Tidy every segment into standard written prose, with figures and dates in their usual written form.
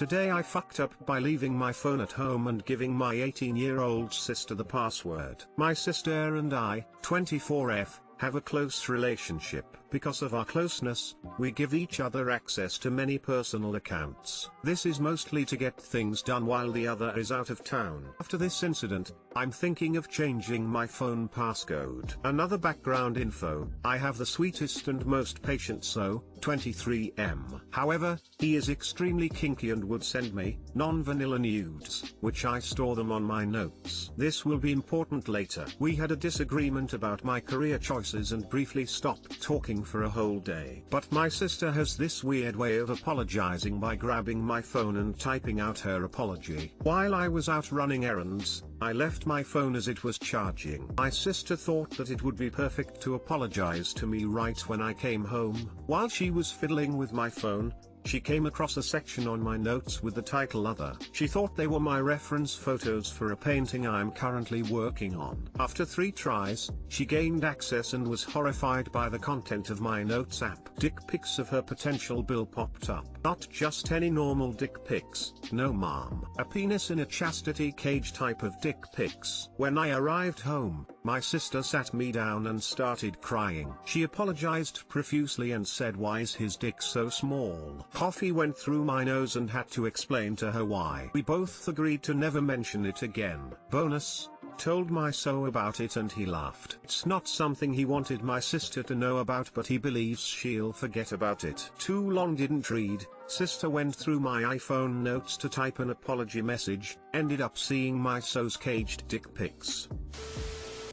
Today I fucked up by leaving my phone at home and giving my 18-year-old sister the password. My sister and I, 24F, have a close relationship. Because of our closeness, we give each other access to many personal accounts. This is mostly to get things done while the other is out of town. After this incident, I'm thinking of changing my phone passcode. Another background info, I have the sweetest and most patient So, 23M. However, he is extremely kinky and would send me non-vanilla nudes, which I store them on my notes. This will be important later. We had a disagreement about my career choices and briefly stopped talking for a whole day. But my sister has this weird way of apologizing by grabbing my phone and typing out her apology. While I was out running errands, I left my phone as it was charging. My sister thought that it would be perfect to apologize to me right when I came home. While she was fiddling with my phone, she came across a section on my notes with the title Other. She thought they were my reference photos for a painting I'm currently working on. After 3 tries, she gained access and was horrified by the content of my notes app. Dick pics of her potential bill popped up. Not just any normal dick pics, no ma'am. A penis in a chastity cage type of dick pics. When I arrived home, my sister sat me down and started crying. She apologized profusely and said, "Why is his dick so small?" Coffee went through my nose and had to explain to her why. We both agreed to never mention it again. Bonus, told my so about it and he laughed. It's not something he wanted my sister to know about, but he believes she'll forget about it. Too long didn't read. Sister went through my iPhone notes to type an apology message, ended up seeing my so's caged dick pics.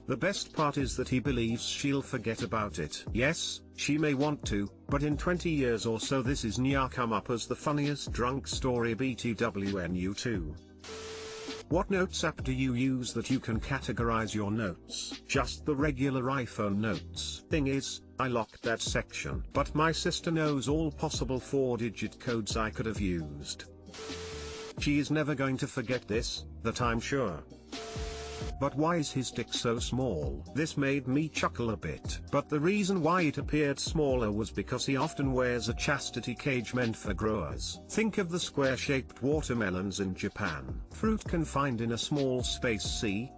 The best part is that he believes she'll forget about it. Yes, she may want to, but in 20 years or so this is nya come up as the funniest drunk story BTWNU2. What notes app do you use that you can categorize your notes? Just the regular iPhone notes. Thing is, I locked that section. But my sister knows all possible 4-digit codes I could have used. She is never going to forget this, that I'm sure. But why is his dick so small? This made me chuckle a bit. But the reason why it appeared smaller was because he often wears a chastity cage meant for growers. Think of the square-shaped watermelons in Japan. Fruit confined in a small space. See?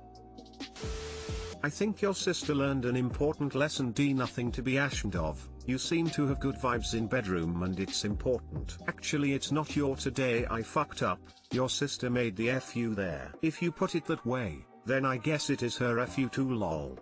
I think your sister learned an important lesson. D. Nothing to be ashamed of. You seem to have good vibes in bedroom and it's important. Actually it's not your today I fucked up, your sister made the FU there. If you put it that way, then I guess it is her FU too lol.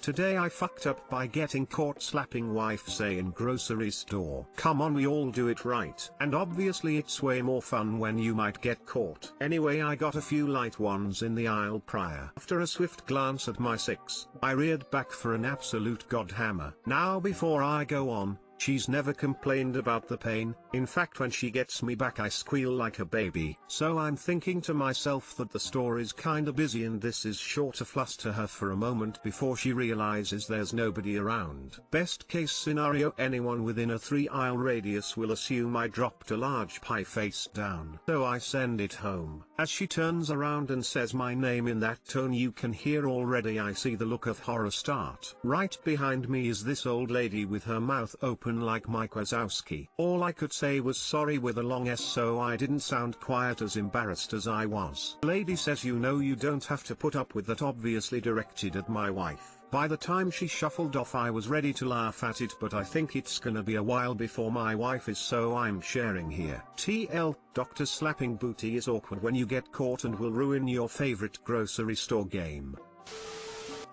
Today I fucked up by getting caught slapping wife say in grocery store. Come on, we all do it right. And obviously it's way more fun when you might get caught. Anyway, I got a few light ones in the aisle prior. After a swift glance at my 6, I reared back for an absolute godhammer. Now before I go on, she's never complained about the pain. In fact, when she gets me back I squeal like a baby. So I'm thinking to myself that the store is kinda busy and this is sure to fluster her for a moment before she realizes there's nobody around. Best case scenario, anyone within a 3-aisle radius will assume I dropped a large pie face down. So I send it home. As she turns around and says my name in that tone you can hear already, I see the look of horror start. Right behind me is this old lady with her mouth open like Mike Wazowski. All I could say was sorry with a long S, so I didn't sound quite as embarrassed as I was. The lady says, "You know you don't have to put up with that," obviously directed at my wife. By the time she shuffled off I was ready to laugh at it, but I think it's gonna be a while before my wife is, so I'm sharing here. TL, Dr. Slapping Booty is awkward when you get caught and will ruin your favorite grocery store game.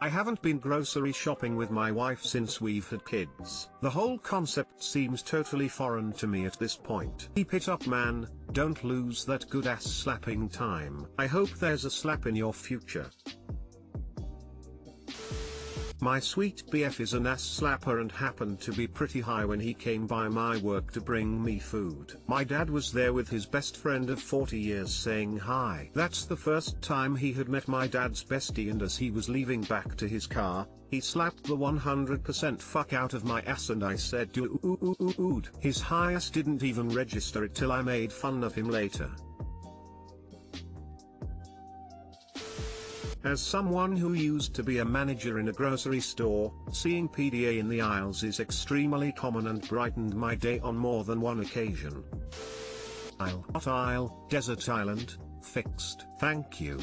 I haven't been grocery shopping with my wife since we've had kids. The whole concept seems totally foreign to me at this point. Keep it up, man, don't lose that good ass slapping time. I hope there's a slap in your future. My sweet BF is an ass slapper and happened to be pretty high when he came by my work to bring me food. My dad was there with his best friend of 40 years saying hi. That's the first time he had met my dad's bestie, and as he was leaving back to his car, he slapped the 100% fuck out of my ass and I said dude. His high ass didn't even register it till I made fun of him later. As someone who used to be a manager in a grocery store, seeing PDA in the aisles is extremely common and brightened my day on more than one occasion. What aisle? Desert Island, fixed. Thank you.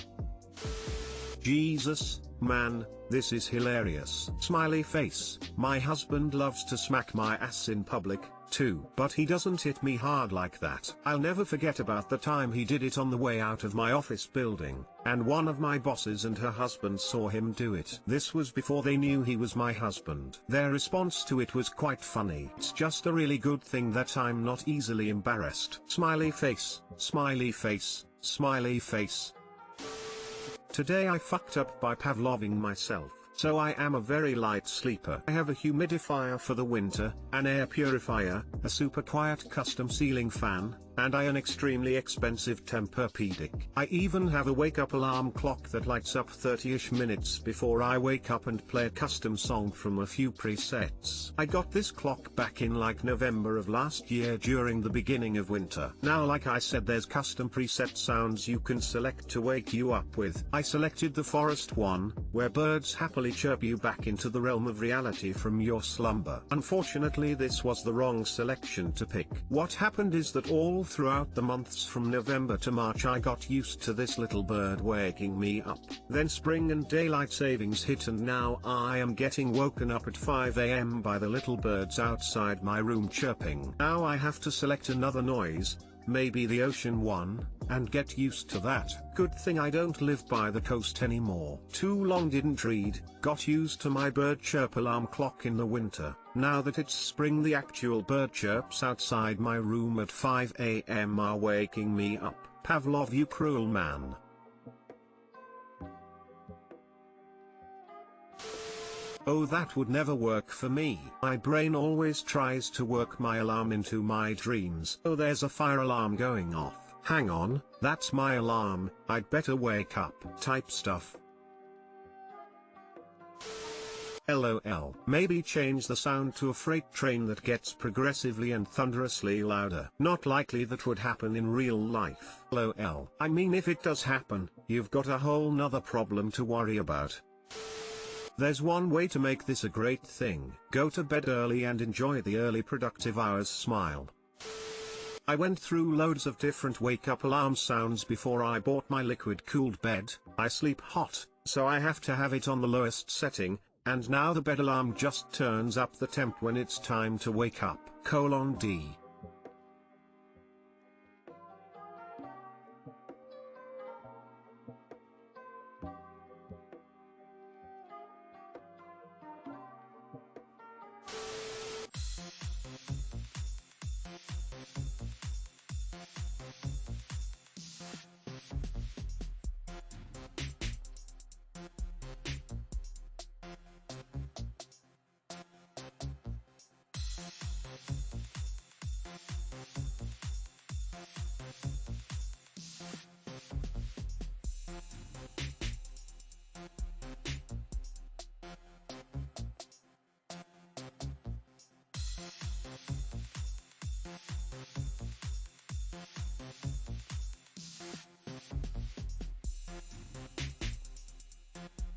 Jesus, man, this is hilarious. Smiley face. My husband loves to smack my ass in public, too. But he doesn't hit me hard like that. I'll never forget about the time he did it on the way out of my office building, and one of my bosses and her husband saw him do it. This was before they knew he was my husband. Their response to it was quite funny. It's just a really good thing that I'm not easily embarrassed. Smiley face, smiley face, smiley face. Today I fucked up by pavloving myself. So I am a very light sleeper. I have a humidifier for the winter, an air purifier, a super quiet custom ceiling fan, and an extremely expensive Tempur-Pedic. I even have a wake-up alarm clock that lights up 30-ish minutes before I wake up and play a custom song from a few presets. I got this clock back in like November of last year during the beginning of winter. Now, like I said, there's custom preset sounds you can select to wake you up with. I selected the forest one, where birds happily chirp you back into the realm of reality from your slumber. Unfortunately, this was the wrong selection to pick. What happened is that all throughout the months from November to March I got used to this little bird waking me up. Then spring and daylight savings hit, and now I am getting woken up at 5 AM by the little birds outside my room chirping. Now I have to select another noise, maybe the ocean one, and get used to that. Good thing I don't live by the coast anymore. Too long didn't read, got used to my bird chirp alarm clock in the winter. Now that it's spring, the actual bird chirps outside my room at 5 AM are waking me up. Pavlov, you cruel man. Oh, that would never work for me. My brain always tries to work my alarm into my dreams. Oh, there's a fire alarm going off. Hang on, that's my alarm, I'd better wake up. Type stuff. LOL. Maybe change the sound to a freight train that gets progressively and thunderously louder. Not likely that would happen in real life. LOL. I mean, if it does happen, you've got a whole nother problem to worry about. There's one way to make this a great thing. Go to bed early and enjoy the early productive hours. Smile. I went through loads of different wake-up alarm sounds before I bought my liquid-cooled bed. I sleep hot, so I have to have it on the lowest setting, and now the bed alarm just turns up the temp when it's time to wake up. :D.